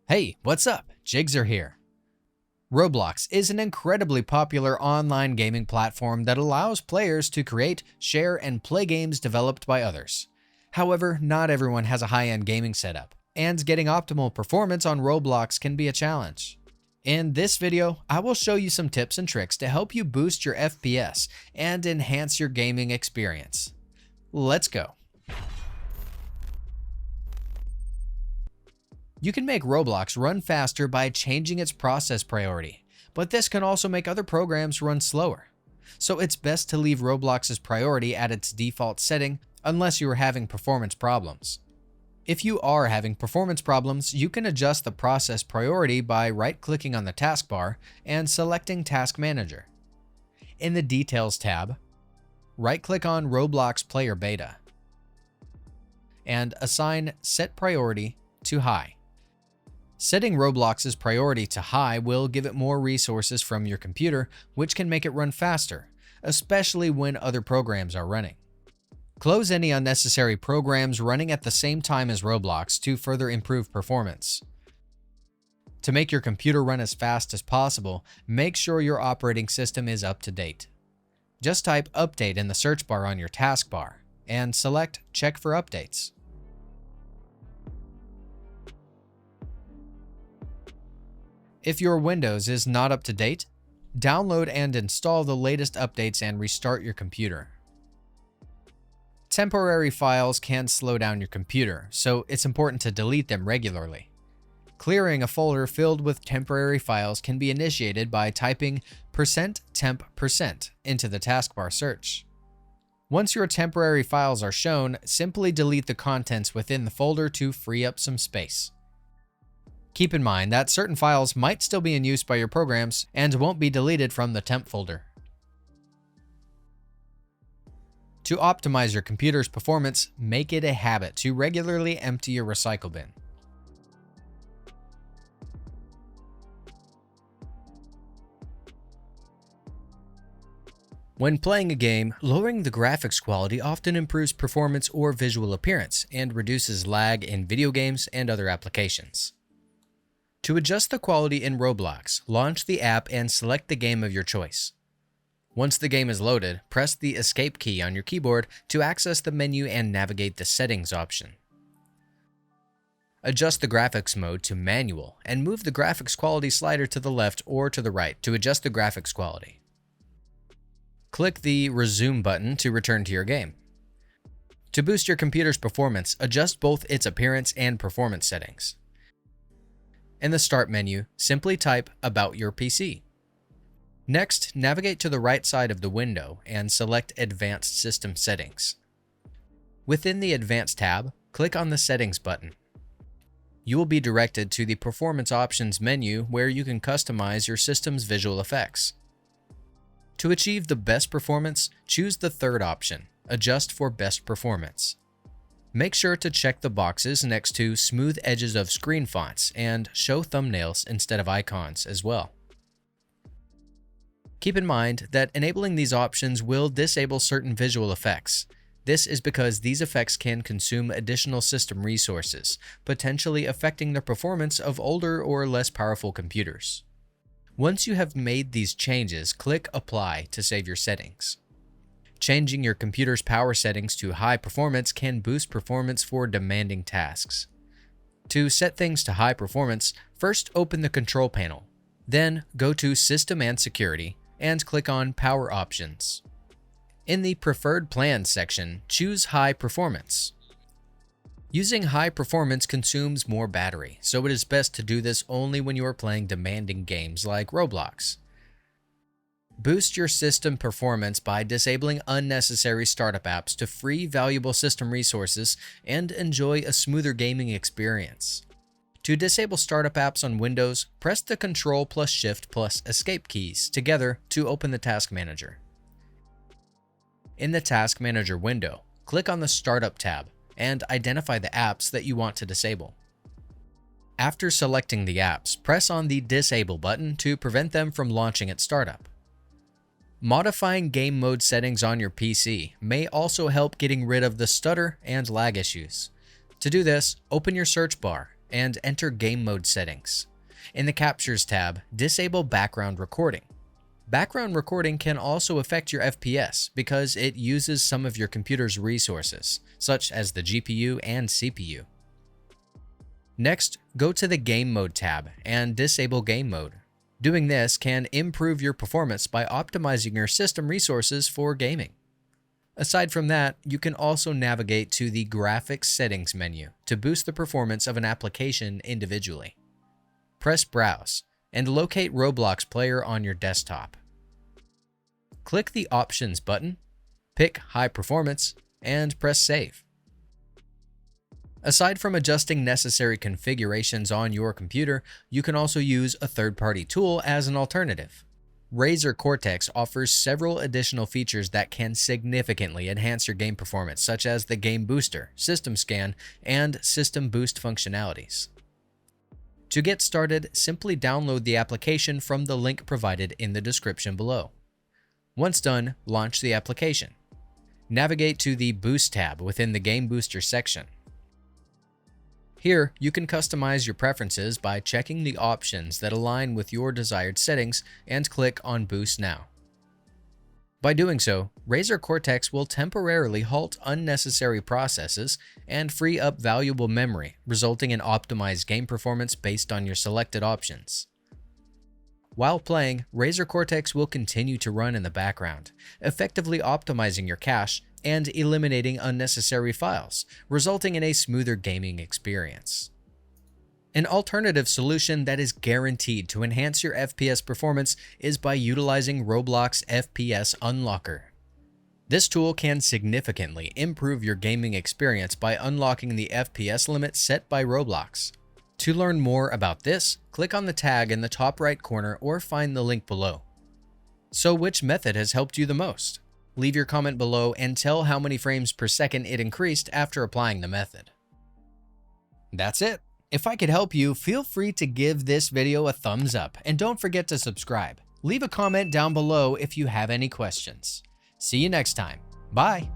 Hey, what's up? Jigxor here. Roblox is an incredibly popular online gaming platform that allows players to create, share, and play games developed by others. However, not everyone has a high-end gaming setup, and getting optimal performance on Roblox can be a challenge. In this video, I will show you some tips and tricks to help you boost your FPS and enhance your gaming experience. Let's go. You can make Roblox run faster by changing its process priority, but this can also make other programs run slower. So it's best to leave Roblox's priority at its default setting unless you are having performance problems. If you are having performance problems, you can adjust the process priority by right-clicking on the taskbar and selecting Task Manager. In the Details tab, right-click on Roblox Player Beta and assign Set Priority to High. Setting Roblox's priority to high will give it more resources from your computer, which can make it run faster, especially when other programs are running. Close any unnecessary programs running at the same time as Roblox to further improve performance. To make your computer run as fast as possible, make sure your operating system is up to date. Just type Update in the search bar on your taskbar and select Check for Updates. If your Windows is not up to date, download and install the latest updates and restart your computer. Temporary files can slow down your computer, so it's important to delete them regularly. Clearing a folder filled with temporary files can be initiated by typing %temp% into the taskbar search. Once your temporary files are shown, simply delete the contents within the folder to free up some space. Keep in mind that certain files might still be in use by your programs and won't be deleted from the temp folder. To optimize your computer's performance, make it a habit to regularly empty your recycle bin. When playing a game, lowering the graphics quality often improves performance or visual appearance and reduces lag in video games and other applications. To adjust the quality in Roblox, launch the app and select the game of your choice. Once the game is loaded, press the Escape key on your keyboard to access the menu and navigate the Settings option. Adjust the graphics mode to Manual and move the graphics quality slider to the left or to the right to adjust the graphics quality. Click the Resume button to return to your game. To boost your computer's performance, adjust both its appearance and performance settings. In the Start menu, simply type About your PC. Next, navigate to the right side of the window and select Advanced System Settings. Within the Advanced tab, click on the Settings button. You will be directed to the Performance Options menu where you can customize your system's visual effects. To achieve the best performance, choose the third option, Adjust for Best Performance. Make sure to check the boxes next to Smooth Edges of Screen Fonts and Show Thumbnails instead of icons as well. Keep in mind that enabling these options will disable certain visual effects. This is because these effects can consume additional system resources, potentially affecting the performance of older or less powerful computers. Once you have made these changes, click Apply to save your settings. Changing your computer's power settings to high performance can boost performance for demanding tasks. To set things to high performance, first open the control panel. Then go to System and Security and click on Power Options. In the Preferred Plans section, choose High Performance. Using high performance consumes more battery, so it is best to do this only when you are playing demanding games like Roblox. Boost your system performance by disabling unnecessary startup apps to free valuable system resources and enjoy a smoother gaming experience. To disable startup apps on Windows, press the Ctrl plus Shift plus Escape keys together to open the Task Manager. In the Task Manager window, click on the Startup tab and identify the apps that you want to disable. After selecting the apps, press on the Disable button to prevent them from launching at startup. Modifying game mode settings on your PC may also help getting rid of the stutter and lag issues. To do this, open your search bar and enter Game Mode settings. In the Captures tab, disable background recording. Background recording can also affect your FPS because it uses some of your computer's resources, such as the GPU and CPU. Next, go to the Game Mode tab and disable Game Mode. Doing this can improve your performance by optimizing your system resources for gaming. Aside from that, you can also navigate to the Graphics Settings menu to boost the performance of an application individually. Press Browse and locate Roblox Player on your desktop. Click the Options button, pick High Performance, and press Save. Aside from adjusting necessary configurations on your computer, you can also use a third-party tool as an alternative. Razer Cortex offers several additional features that can significantly enhance your game performance, such as the Game Booster, System Scan, and System Boost functionalities. To get started, simply download the application from the link provided in the description below. Once done, launch the application. Navigate to the Boost tab within the Game Booster section. Here, you can customize your preferences by checking the options that align with your desired settings and click on Boost Now. By doing so, Razer Cortex will temporarily halt unnecessary processes and free up valuable memory, resulting in optimized game performance based on your selected options. While playing, Razer Cortex will continue to run in the background, effectively optimizing your cache and eliminating unnecessary files, resulting in a smoother gaming experience. An alternative solution that is guaranteed to enhance your FPS performance is by utilizing Roblox FPS Unlocker. This tool can significantly improve your gaming experience by unlocking the FPS limit set by Roblox. To learn more about this, click on the tag in the top right corner or find the link below. So which method has helped you the most? Leave your comment below and tell how many frames per second it increased after applying the method. That's it. If I could help you, feel free to give this video a thumbs up and don't forget to subscribe. Leave a comment down below if you have any questions. See you next time. Bye.